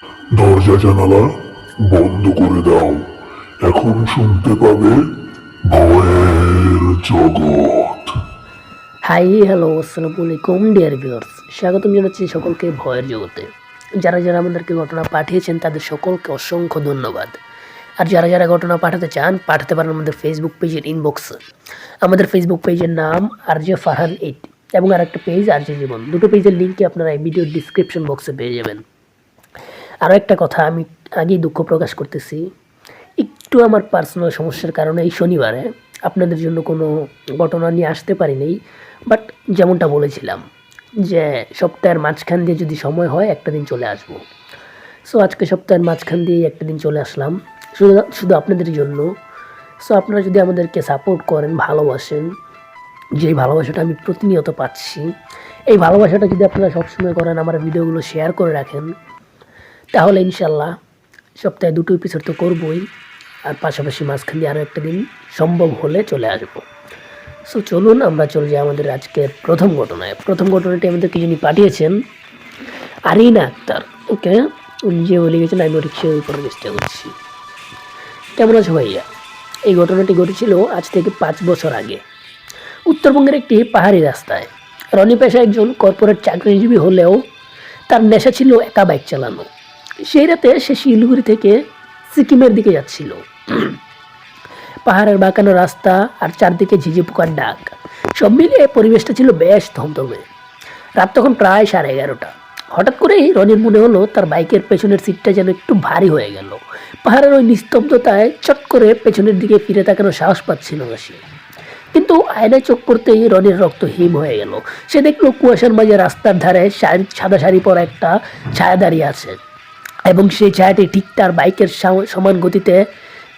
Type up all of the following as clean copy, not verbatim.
দরজা জানালা বন্ধ করে দাও। এখন শুনতে পাবে ভয়ের জগৎ। হাই হ্যালো আসসালামু আলাইকুম ডিয়ার ভিউয়ার্স, স্বাগতম জানাচ্ছি সকলকে ভয়ের জগতে। যারা যারা আমাদেরকে ঘটনা পাঠিয়েছেন তাদের সকলকে অসংখ্য ধন্যবাদ। আর যারা যারা ঘটনা পাঠাতে চান পাঠাতে পারেন আমাদের ফেসবুক পেজের ইনবক্সে। আমাদের ফেসবুক পেজের নাম RJ ফারহান 8 এবং আরেকটা পেজ RJ জীবন। দুটো পেজের লিঙ্কই আপনারা এই ভিডিওর ডিসক্রিপশন বক্সে পেয়ে যাবেন। আরও একটা কথা আমি আগেই দুঃখ প্রকাশ করতেছি, একটু আমার পার্সোনাল সমস্যার কারণে এই শনিবারে আপনাদের জন্য কোনো ঘটনা নিয়ে আসতে পারিনি। বাট যেমনটা বলেছিলাম যে সপ্তাহের মাঝখান দিয়ে যদি সময় হয় একটা দিন চলে আসব। সো আজকে সপ্তাহের মাঝখান দিয়ে একটা দিন চলে আসলাম শুধু শুধু আপনাদের জন্য। সো আপনারা যদি আমাদেরকে সাপোর্ট করেন, ভালোবাসেন, যেই ভালোবাসাটা আমি প্রতিনিয়ত পাচ্ছি, এই ভালোবাসাটা যদি আপনারা সবসময় করেন, আমার ভিডিওগুলো শেয়ার করে রাখেন, তাহলে ইনশাল্লাহ সপ্তাহে দুটো এপিসোড তো করবই, আর পাশাপাশি মাঝখান দিয়ে আরও একটা দিন সম্ভব হলে চলে আসবো। সো চলুন আমরা চলে যাই আমাদের আজকের প্রথম ঘটনায়। প্রথম ঘটনাটি আমাদেরকে যিনি পাঠিয়েছেন আরিনা আক্তার। ওকে, উনি যে বলে গেছেন আমি রিক্সার উপরে চেষ্টা করছি। কেমন আছো ভাইয়া? এই ঘটনাটি ঘটেছিল আজ থেকে 5 বছর আগে উত্তরবঙ্গের একটি পাহাড়ি রাস্তায়। রনি পেশা একজন কর্পোরেট চাকরিজীবী হলেও তার নেশা ছিল একা বাইক চালানো। সেই রাতে সে শিলিগুড়ি থেকে সিকিমের দিকে যাচ্ছিল। পাহাড়ের বাঁকানো রাস্তা আর চারদিকে ঝিঝি পোকার ডাক, সব মিলিয়ে পরিবেশটা ছিল বেশ থমথমে। রাত তখন প্রায় 11:30। হঠাৎ করেই রনির মনে হলো তার বাইকের পেছনের সিটটা যেন একটু ভারী হয়ে গেল। পাহাড়ের ওই নিস্তব্ধতায় চট করে পেছনের দিকে ফিরে তাকানোর সাহস পাচ্ছিল না সে। কিন্তু আয়নায় চোখ পড়তেই রনির রক্ত হিম হয়ে গেল। সে দেখলো কুয়াশার মাঝে রাস্তার ধারে সাদা শাড়ি পরা একটা ছায়া দাঁড়িয়ে আছে, এবং সেই ছায়াটি ঠিক তার বাইকের সমান গতিতে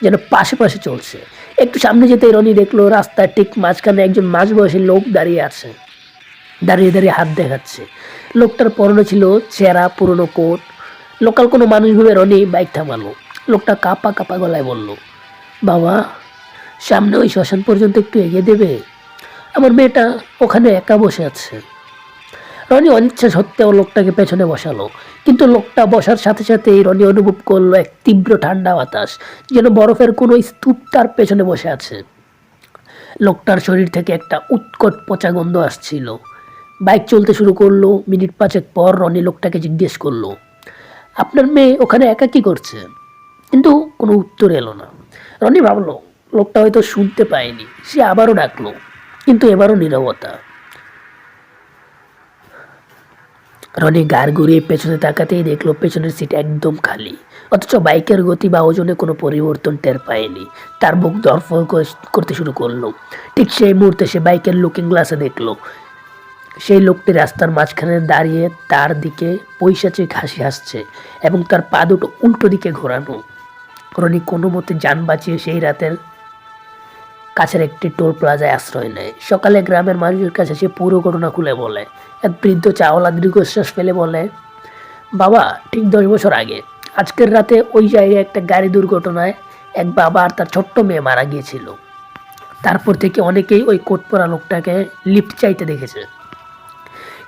যেন পাশে পাশে চলছে। একটু সামনে যেতেই রনি দেখলো রাস্তার ঠিক মাঝখানে একজন মাঝবয়সী লোক দাঁড়িয়ে আছে, দাঁড়িয়ে দাঁড়িয়ে হাত দেখাচ্ছে। লোকটার পরনে ছিল ছেঁড়া পুরনো কোট। লোকাল কোনো মানুষ ভেবে রনি বাইক থামালো। লোকটা কাঁপা কাঁপা গলায় বলল, বাবা, সামনে ওই শ্মশান পর্যন্ত একটু এগিয়ে দেবে? আমার মেয়েটা ওখানে একা বসে আছে। রনি অনিচ্ছা সত্ত্বেও লোকটাকে পেছনে বসালো, কিন্তু লোকটা বসার সাথে সাথেই রনি অনুভব করলো এক তীব্র ঠান্ডা বাতাস, যেন বরফের কোনো স্তূপ তার পেছনে বসে আছে। লোকটার শরীর থেকে একটা উৎকট পচা গন্ধ আসছিল। বাইক চলতে শুরু করলো। মিনিট 5 পর রনি লোকটাকে জিজ্ঞেস করলো, আপনার মেয়ে ওখানে একা কি করছে? কিন্তু কোনো উত্তর এলো না। রনি ভাবলো লোকটা হয়তো শুনতে পায়নি। সে আবারও ডাকলো, কিন্তু এবারও নীরবতা। রনি গাড় ঘুরিয়ে পেছনে তাকাতেই দেখলো পেছনের সিট একদম খালি, অথচ বাইকের গতি বা ওজনে কোনো পরিবর্তন টের পায়নি। তার বুক ধড়ফড় করতে শুরু করলো। ঠিক সেই মুহূর্তে সে বাইকের লুকিং গ্লাসে দেখলো সেই লোকটি রাস্তার মাঝখানে দাঁড়িয়ে তার দিকে পৈশাচিক হাসি হাসছে, এবং তার পা দুটো উল্টো দিকে ঘোরানো। রনি কোনো মতে যান বাঁচিয়ে সেই রাতের কাছের একটি টোল প্লাজায় আশ্রয় নেয়। সকালে গ্রামের মানুষের কাছে সে পুরো ঘটনা খুলে বলে। এক বৃদ্ধ চাওয়ালা দীর্ঘশ্বাস ফেলে বলে, বাবা, ঠিক 10 বছর আগে আজকের রাতে ওই জায়গায় একটা গাড়ি দুর্ঘটনায় এক বাবা আর তার ছোট্ট মেয়ে মারা গিয়েছিল। তারপর থেকে অনেকেই ওই কোট পরা লোকটাকে লিফট চাইতে দেখেছে,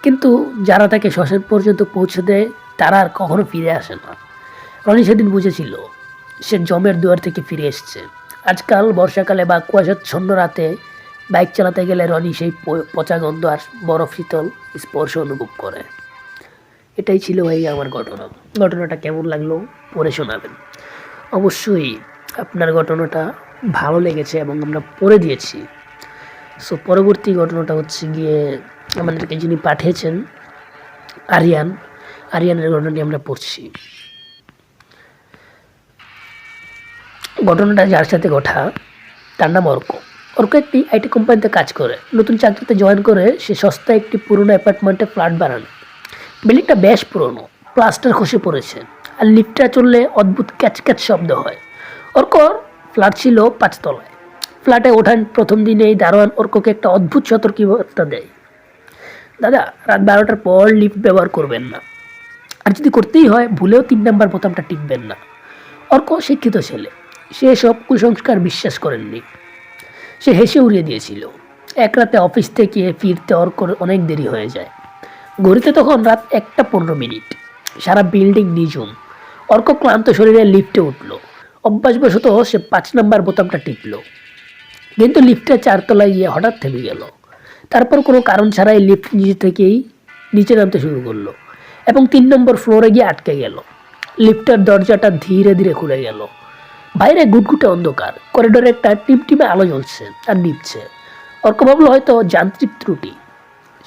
কিন্তু যারা তাকে শ্মশান পর্যন্ত পৌঁছে দেয় তারা আর কখনো ফিরে আসে না। রনি সেদিন বুঝেছিল সে জমের দুয়ার থেকে ফিরে এসছে। আজকাল বর্ষাকালে বা কুয়াশাচ্ছন্ন রাতে বাইক চালাতে গেলে রনি সেই পচা গন্ধ আর বরফ শীতল স্পর্শ অনুভব করে। এটাই ছিল ভাই আমার ঘটনা। ঘটনাটা কেমন লাগলো পড়ে শোনাবেন। অবশ্যই আপনার ঘটনাটা ভালো লেগেছে এবং আমরা পড়ে দিয়েছি। সো পরবর্তী ঘটনাটা হচ্ছে গিয়ে আমাদেরকে যিনি পাঠিয়েছেন আরিয়ানের ঘটনাটি আমরা পড়ছি। ঘটনাটা যার সাথে ঘটা তার নাম অর্ক একটি আইটি কোম্পানিতে কাজ করে। নতুন চাকরিতে জয়েন করে সে সস্তায় একটি পুরনো অ্যাপার্টমেন্টে ফ্ল্যাট বানানো। বিল্ডিংটা বেশ পুরনো, প্লাস্টার খসে পড়েছে, আর লিফটটা চললে অদ্ভুত ক্যাচ শব্দ হয়। অর্কর ফ্ল্যাট ছিল 5 তলায়। ফ্ল্যাটে ওঠান প্রথম দিনেই দারোয়ান অর্ককে একটা অদ্ভুত সতর্কবার্তা দেয়, দাদা, রাত 12টার পর লিফট ব্যবহার করবেন না, আর যদি করতেই হয় ভুলেও 3 নাম্বার বোতামটা টিপবেন না। অর্ক শিক্ষিত ছেলে, সে সব কুসংস্কার বিশ্বাস করেননি। সে হেসে উড়িয়ে দিয়েছিল। এক রাতে অফিস থেকে ফিরতে অর্কর অনেক দেরি হয়ে যায়। ঘড়িতে তখন রাত 1টা 15 মিনিট। সারা বিল্ডিং নিঝুম। অর্ক ক্লান্ত শরীরে লিফটে উঠলো। অভ্যাসবশত সে 5 নম্বর বোতামটা টিপল, কিন্তু লিফটের 4 তলায় গিয়ে হঠাৎ থেমে গেল। তারপর কোনো কারণ ছাড়াই লিফট নিজে থেকেই নিচে নামতে শুরু করলো এবং 3 নম্বর ফ্লোরে গিয়ে আটকে গেল। লিফটের দরজাটা ধীরে ধীরে খুলে গেল। বাইরে গুটগুটে অন্ধকার, করিডোরে একটা টিমটিমে আলো জ্বলছে আর নিভছে। অর্ক ভাবলো হয়তো যান্ত্রিক ত্রুটি।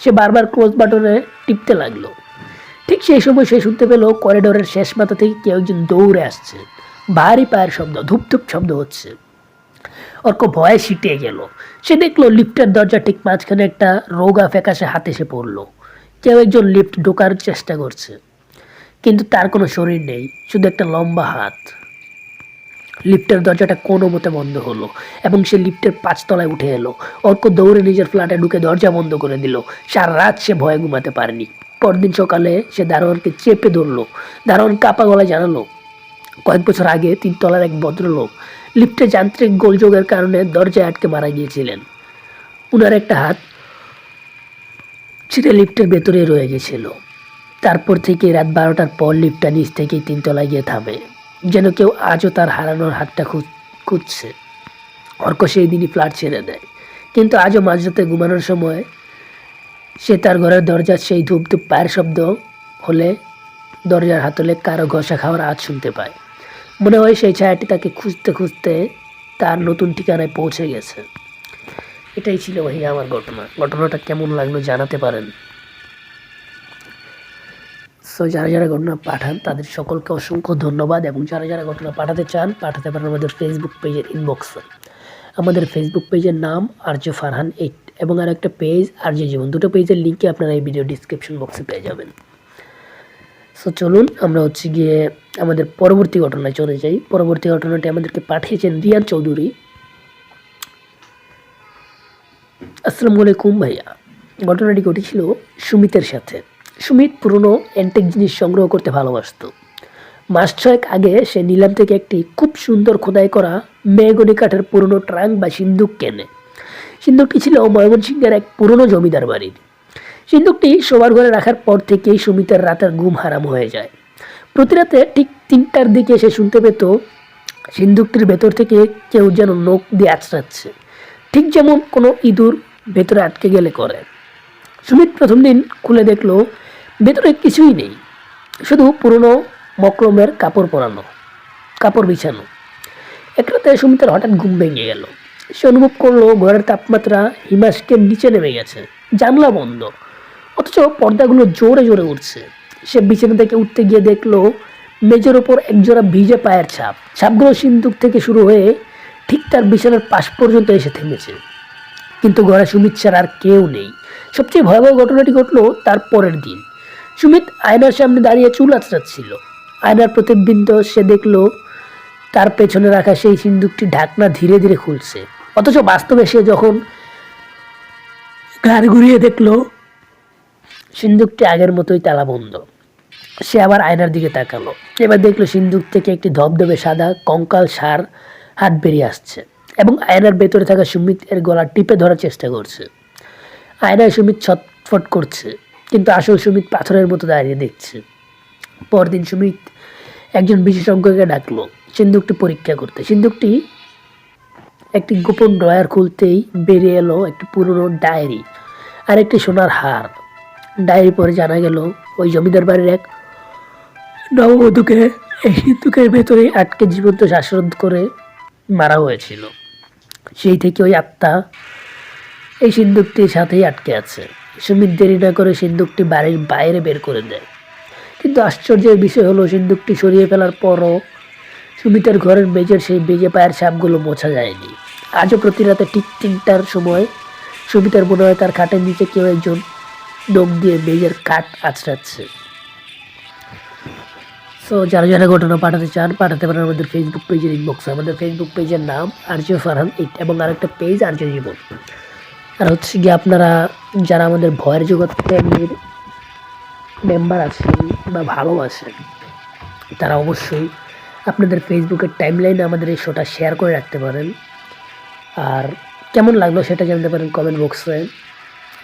সে বারবার ক্লোজ বাটনে টিপতে লাগলো। ঠিক সেই সময় সে শুনতে পেল করিডোরের শেষ মাথা থেকে কেউ একজন দৌড়ে আসছে। ভারী পায়ের শব্দ, ধুপ ধুপ শব্দ হচ্ছে। অর্ক ভয়ে ছিটিয়ে গেল। সে দেখলো লিফটের দরজা ঠিক মাঝখানে একটা রোগা ফ্যাকাশে হাত এসে পড়লো। কেউ একজন লিফট ঢোকার চেষ্টা করছে, কিন্তু তার কোনো শরীর নেই, শুধু একটা লম্বা হাত। লিফটের দরজাটা কোনো মতে বন্ধ হলো এবং সে লিফটের 5 তলায় উঠে এলো। অর্ক দৌড়ে নিজের ফ্ল্যাটে ঢুকে দরজা বন্ধ করে দিল। সারা রাত সে ভয়ে ঘুমাতে পারেনি। পরদিন সকালে সে দারোয়ানকে চেপে ধরলো। দারোয়ান কাপা গলায় জানালো, কয়েক বছর আগে 3 তলার এক ভদ্রলোক লিফটে যান্ত্রিক গোলযোগের কারণে দরজায় আটকে মারা গিয়েছিলেন। উনার একটা হাত ছিঁড়ে লিফটের ভেতরে রয়ে গেছিল। তারপর থেকে রাত 12টার পর লিফটটা নিচ থেকেই 3 তলায় গিয়ে থামে, যেন কেউ আজও তার হারানোর হাতটা খুঁজছে। অর্ক সেই দিনই ফ্ল্যাট ছেড়ে দেয়, কিন্তু আজও মাঝরাতে ঘুমানোর সময় সে তার ঘরের দরজার সেই ধূপ ধূপ পায়ের শব্দ হলে দরজার হাতলে কারো ঘষা খাওয়ার আওয়াজ শুনতে পায়। মনে হয় সেই ছায়াটি তাকে খুঁজতে খুঁজতে তার নতুন ঠিকানায় পৌঁছে গেছে। এটাই ছিল ভাইয়া আমার ঘটনাটা কেমন লাগলো জানাতে পারেন। সো যারা যারা ঘটনা পাঠান তাদের সকলকে অসংখ্য ধন্যবাদ, এবং যারা যারা ঘটনা পাঠাতে চান পাঠাতে পারেন আমাদের ফেসবুক পেজের ইনবক্সে। আমাদের ফেসবুক পেজের নাম আরজে ফারহান 8 এবং আর একটা পেজ আরজে জীবন। দুটো পেজের লিঙ্কে আপনারা এই ভিডিও ডিসক্রিপশন বক্সে পেয়ে যাবেন। সো চলুন আমরা গিয়ে আমাদের পরবর্তী ঘটনায় চলে যাই। পরবর্তী ঘটনাটি আমাদেরকে পাঠিয়েছেন রিয়ান চৌধুরী। আসসালামু আলাইকুম ভাইয়া। ঘটনাটি ঘটেছিল সুমিতের সাথে। সুমিত পুরনো অ্যান্টিক জিনিস সংগ্রহ করতে ভালোবাসত। মাস 6 আগে সে নিলাম থেকে একটি খুব সুন্দর খোদাই করা মেহগনি কাঠের পুরনো ট্রাঙ্ক বা সিন্দুক কেনে। সিন্দুকটি ছিল ময়মনসিংহের এক পুরনো জমিদার বাড়ির। সিন্দুকটি শোবার ঘরে রাখার পর থেকেই সুমিতের রাতের ঘুম হারাম হয়ে যায়। প্রতি রাতে ঠিক 3টার দিকে সে শুনতে পেত সিন্দুকটির ভেতর থেকে কেউ যেন নখ দিয়ে আঁচড়াচ্ছে, ঠিক যেমন কোনো ইঁদুর ভেতরে আটকে গেলে করে। সুমিত প্রথম দিন খুলে দেখলো ভেতরে কিছুই নেই, শুধু পুরনো মকরমের কাপড় বিছানো। এক রাতে সুমিতের হঠাৎ ঘুম ভেঙে গেল। সে অনুভব করলো ঘরের তাপমাত্রা হিমাস্কের নিচে নেমে গেছে। জানলা বন্ধ, অথচ পর্দাগুলো জোরে জোরে উঠছে। সে বিছানা থেকে উঠতে গিয়ে দেখলো মেঝের ওপর একজোড়া ভিজে পায়ের ছাপগুলো সিন্দুক থেকে শুরু হয়ে ঠিক তার বিছানার পাশ পর্যন্ত এসে থেমেছে। কিন্তু ঘরে সুমিত ছাড়া আর কেউ নেই। সবচেয়ে ভয়াবহ ঘটনাটি ঘটলো তার পরের দিন। সুমিত আয়নার সামনে দাঁড়িয়ে চুল আঁচড়াচ্ছিল। আয়নার প্রতিবিম্ব সে দেখলো তার পেছনে রাখা সেই সিন্দুকটি ঢাকনা ধীরে ধীরে খুলছে। অথচ বাস্তবে সে যখন ঘাড় ঘুরিয়ে দেখলো সিন্দুকটি আগের মতোই তালা বন্ধ। সে আবার আয়নার দিকে তাকালো। এবার দেখলো সিন্দুক থেকে একটি ধবধবে সাদা কঙ্কাল সার হাত বেরিয়ে আসছে এবং আয়নার ভেতরে থাকা সুমিত এর গলা টিপে ধরার চেষ্টা করছে। আয়নায় সুমিত ছটফট করছে, কিন্তু আসল সুমিত পাথরের মতো দাঁড়িয়ে দেখছে। পরদিন সুমিত একজন বিশেষজ্ঞকে ডাকলো সিন্দুকটি পরীক্ষা করতে। সিন্দুকটি একটি গোপন ড্রয়ার খুলতেই বেরিয়ে এলো একটি পুরনো ডায়েরি আর একটি সোনার হার। ডায়েরি পরে জানা গেল ওই জমিদার বাড়ির এক নববধূকে এই সিন্দুকের ভেতরে আটকে জীবন্ত শ্বাসরোধ করে মারা হয়েছিল। সেই থেকে ওই আত্মা এই সিন্দুকটির সাথেই আটকে আছে। সুমিত দেরি না করে সিন্দুকটি বাড়ির বাইরে বের করে দেয়, কিন্তু আশ্চর্যের বিষয় হলো সিন্দুকটি সরিয়ে ফেলার পরও সুমিতের ঘরের মেঝের সেই বেজে পায়ের ছাপগুলো মোছা যায়নি। আজও প্রতি রাতে ঠিক 3টার সময় সুমিতের মনে হয় তার খাটের নিচে কেউ একজন নখ দিয়ে মেঝের কাঠ আঁচড়াচ্ছে। সো যারা যারা ঘটনা পাঠাতে চান পাঠাতে পারেন আমাদের ফেসবুক পেজের ইনবক্সে। আমাদের ফেসবুক পেজের নাম আরজে ফারহান 8 এবং আরেকটা পেজ আরজে জীবন। আর গিয়ে আপনারা যারা আমাদের ভয়ের জগৎ ফ্যামিলির মেম্বার আছেন বা ভালোবাসেন তারা অবশ্যই আপনাদের ফেসবুকের টাইমলাইনে আমাদের এই শোটা শেয়ার করে রাখতে পারেন। আর কেমন লাগলো সেটা জানতে পারেন কমেন্ট বক্সে।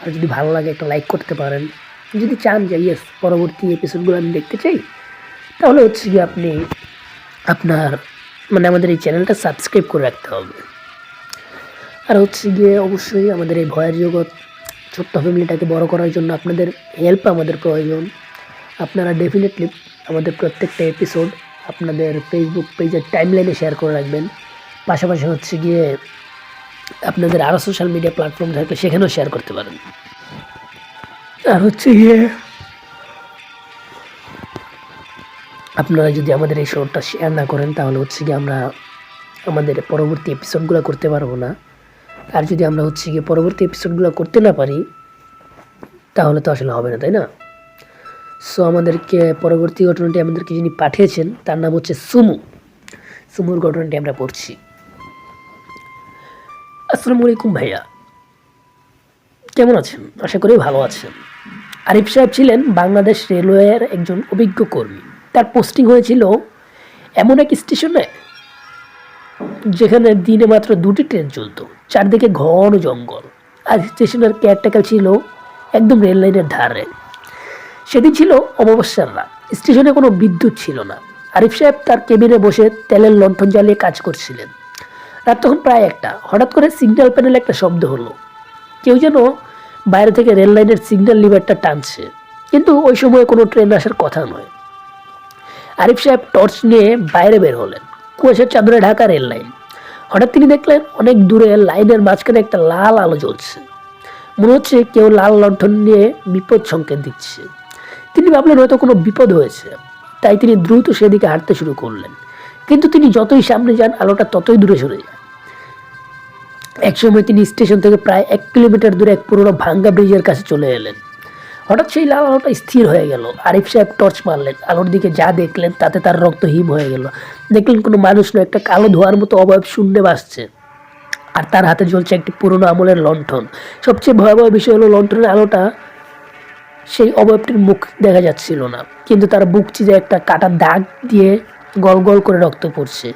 আর যদি ভালো লাগে একটা লাইক করতে পারেন। যদি চান যে ইয়েস পরবর্তী এপিসোডগুলো আমি দেখতে চাই তাহলে হচ্ছে গিয়ে আপনি আপনার মানে আমাদের এই চ্যানেলটা সাবস্ক্রাইব করে রাখতে হবে। আর হচ্ছে গিয়ে অবশ্যই আমাদের এই ভয়ের জগৎ ছোট্ট ফ্যামিলিটাকে বড় করার জন্য আপনাদের হেল্প আমাদের প্রয়োজন। আপনারা ডেফিনেটলি আমাদের প্রত্যেকটা এপিসোড আপনাদের ফেসবুক পেজের টাইমলাইনে শেয়ার করে রাখবেন। পাশাপাশি হচ্ছে গিয়ে আপনাদের আরও সোশ্যাল মিডিয়া প্ল্যাটফর্ম থাকলে সেখানেও শেয়ার করতে পারেন। আর হচ্ছে গিয়ে আপনারা যদি আমাদের এই শোটা শেয়ার না করেন তাহলে হচ্ছে গিয়ে আমরা আমাদের পরবর্তী এপিসোডগুলো করতে পারবো না। আর যদি আমরা হচ্ছে গিয়ে পরবর্তী এপিসোডগুলো করতে না পারি তাহলে তো আসলে হবে না, তাই না? সো আমাদেরকে পরবর্তী ঘটনাটি আমাদেরকে যিনি পাঠিয়েছেন তার নাম হচ্ছে সুমুর ঘটনাটি আমরা পড়ছি। আসসালামু আলাইকুম ভাইয়া, কেমন আছেন? আশা করি ভালো আছেন। আরিফ সাহেব ছিলেন বাংলাদেশ রেলওয়ের একজন অভিজ্ঞ কর্মী। তার পোস্টিং হয়েছিল এমন এক স্টেশনে যেখানে দিনে মাত্র 2টি ট্রেন চলতো, চারদিকে ঘন জঙ্গল, আর স্টেশনের কেয়ারটেকার ছিল একদম রেল লাইনের ধারে। সেদিন ছিল অমাবস্যার রাত, স্টেশনে কোনো বিদ্যুৎ ছিল না। আরিফ সাহেব তার কেবিনে বসে তেলের লণ্ঠন জ্বালিয়ে কাজ করছিলেন। রাত তখন প্রায় 1টা। হঠাৎ করে সিগন্যাল প্যানেলে একটা শব্দ হলো। কেউ যেন বাইরে থেকে রেল লাইনের সিগন্যাল লিভারটা টানছে, কিন্তু ওই সময় কোনো ট্রেন আসার কথা নয়। আরিফ সাহেব টর্চ নিয়ে বাইরে বের হলেন। কুয়াশার চাদরে ঢাকা রেল লাইন। হঠাৎ তিনি দেখলেন অনেক দূরে লাইনের মাঝখানে একটা লাল আলো জ্বলছে। মনে হচ্ছে কেউ লাল লণ্ঠন নিয়ে বিপদ সংকেত দিচ্ছে। তিনি ভাবলেন হয়তো কোনো বিপদ হয়েছে, তাই তিনি দ্রুত সেদিকে হাঁটতে শুরু করলেন। কিন্তু তিনি যতই সামনে যান আলোটা ততই দূরে সরে যায়। একসময় তিনি স্টেশন থেকে প্রায় 1 কিলোমিটার দূরে এক পুরোনো ভাঙ্গা ব্রিজের কাছে চলে এলেন। হঠাৎ সেই লাল আলোটা স্থির হয়ে গেল। আরিফ সাহেব টর্চ মারলেন। আলোর দিকে যা দেখলেন তাতে তার রক্ত হিম হয়ে গেল। দেখলেন কোনো মানুষ নয়, একটা কালো ধোঁয়ার মতো অবয়ব শূন্যে ভাসছে, আর তার হাতে জ্বলছে একটি পুরোনো আমলের লণ্ঠন। সবচেয়ে ভয়াবহ বিষয় হলো লণ্ঠনের আলোটা সেই অবয়বটির মুখ দেখা যাচ্ছিল না, কিন্তু তার বুক চিরে একটা কাটা দাগ দিয়ে গল গল করে রক্ত পড়ছে।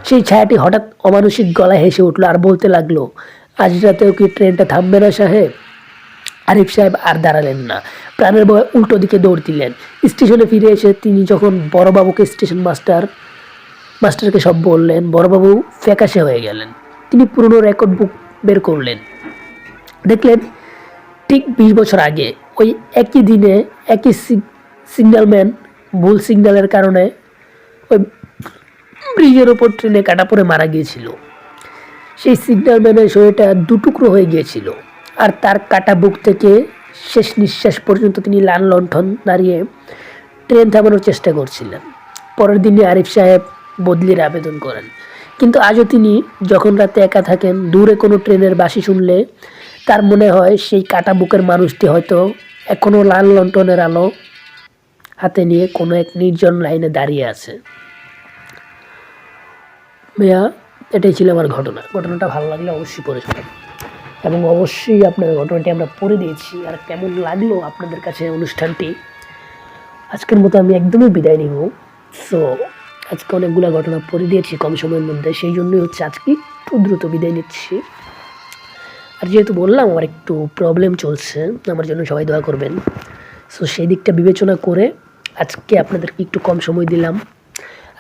সেই ছায়াটি হঠাৎ অমানসিক গলায় হেসে উঠল আর বলতে লাগলো, আজ রাতেও কি ট্রেনটা থামবে না সাহেব? আরিফ সাহেব আর দাঁড়ালেন না, প্রাণের ভয়ে উল্টো দিকে দৌড় দিলেন। স্টেশনে ফিরে এসে তিনি যখন বড়বাবুকে স্টেশন মাস্টারকে সব বললেন, বড়বাবু ফ্যাকাশে হয়ে গেলেন। তিনি পুরনো রেকর্ড বুক বের করলেন। দেখলেন ঠিক 20 বছর আগে ওই একই দিনে একই সিগন্যালম্যান ভুল সিগন্যালের কারণে ওই ব্রিজের ওপর ট্রেনে কাটা পড়ে মারা গিয়েছিল। সেই সিগন্যালম্যানের শরীরটা দুটুকরো হয়ে গিয়েছিল, আর তার কাটা বুক থেকে শেষ নিঃশ্বাস পর্যন্ত তিনি লাল লণ্ঠন দাঁড়িয়ে ট্রেন থামানোর চেষ্টা করছিলেন। পরের দিনে আরিফ সাহেব বদলির আবেদন করেন, কিন্তু আজও তিনি যখন রাতে একা থাকেন, দূরে কোনো ট্রেনের বাঁশি শুনলে তার মনে হয় সেই কাটা বুকের মানুষটি হয়তো এখনও লাল লণ্ঠনের আলো হাতে নিয়ে কোনো এক নির্জন লাইনে দাঁড়িয়ে আছে। ভাইয়া, এটাই ছিল আমার ঘটনাটা ভালো লাগলে অবশ্যই পড়ে শোনান, এবং অবশ্যই আপনাদের ঘটনাটি আমরা পড়ে দিয়েছি। আর কেমন লাগলো আপনাদের কাছে অনুষ্ঠানটি, আজকের মতো আমি একদমই বিদায় নিব। সো আজকে অনেকগুলো ঘটনা পড়ে দিয়েছি কম সময়ের মধ্যে, সেই জন্যই হচ্ছে আজকে একটু দ্রুত বিদায় নিচ্ছি। আর যেহেতু বললাম আমার একটু প্রবলেম চলছে, আমার জন্য সবাই দোয়া করবেন। সো সেই দিকটা বিবেচনা করে আজকে আপনাদেরকে একটু কম সময় দিলাম।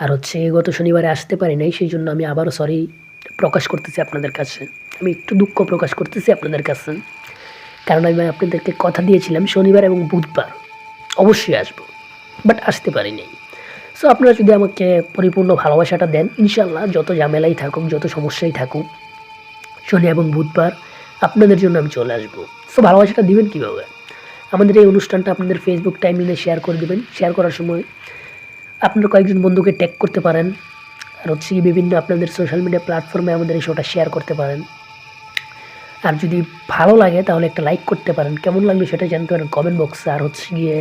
আর হচ্ছে গত শনিবারে আসতে পারি নাই, সেই জন্য আমি আবারও সরি প্রকাশ করতেছি আপনাদের কাছে। আমি একটু দুঃখ প্রকাশ করতেছি আপনাদের কাছে, কারণ আমি আপনাদেরকে কথা দিয়েছিলাম শনিবার এবং বুধবার অবশ্যই আসবো, বাট আসতে পারি নাই। সো আপনারা যদি আমাকে পরিপূর্ণ ভালোবাসাটা দেন, ইনশাল্লাহ যত ঝামেলাই থাকুক, যত সমস্যাই থাকুক, শনি এবং বুধবার আপনাদের জন্য আমি চলে আসবো। সো ভালোবাসাটা দিবেন কীভাবে? আমাদের এই অনুষ্ঠানটা আপনাদের ফেসবুক টাইমলাইনে শেয়ার করে দেবেন। শেয়ার করার সময় আপনার কয়েকজন বন্ধুকে ট্যাগ করতে পারেন, আর হচ্ছে বিভিন্ন আপনাদের সোশ্যাল মিডিয়া প্ল্যাটফর্মে আমাদের এই শোটা শেয়ার করতে পারেন। আর যদি ভালো লাগে তাহলে একটা লাইক করতে পারেন। কেমন লাগলো সেটা জানতে পারেন কমেন্ট বক্সে। আর হচ্ছে গিয়ে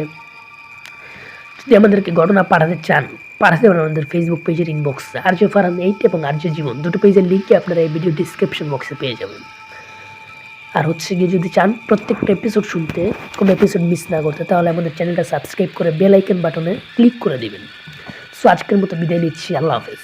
যদি আমাদেরকে ঘটনা পাঠাতে চান, পাঠাতে পারেন আমাদের ফেসবুক পেজের ইনবক্সে। আরজ ফারহান 8 এবং আরজ জীবন দুটো পেজের লিঙ্কে আপনারা এই ভিডিও ডিসক্রিপশন বক্সে পেয়ে যাবেন। আর হচ্ছে গিয়ে যদি চান প্রত্যেকটা এপিসোড শুনতে, কোনো এপিসোড মিস না করতে, তাহলে আমাদের চ্যানেলটা সাবস্ক্রাইব করে বেল আইকন বাটনে ক্লিক করে দিবেন। সো আজকের মতো বিদায় নিচ্ছি, আল্লাহ হাফেজ।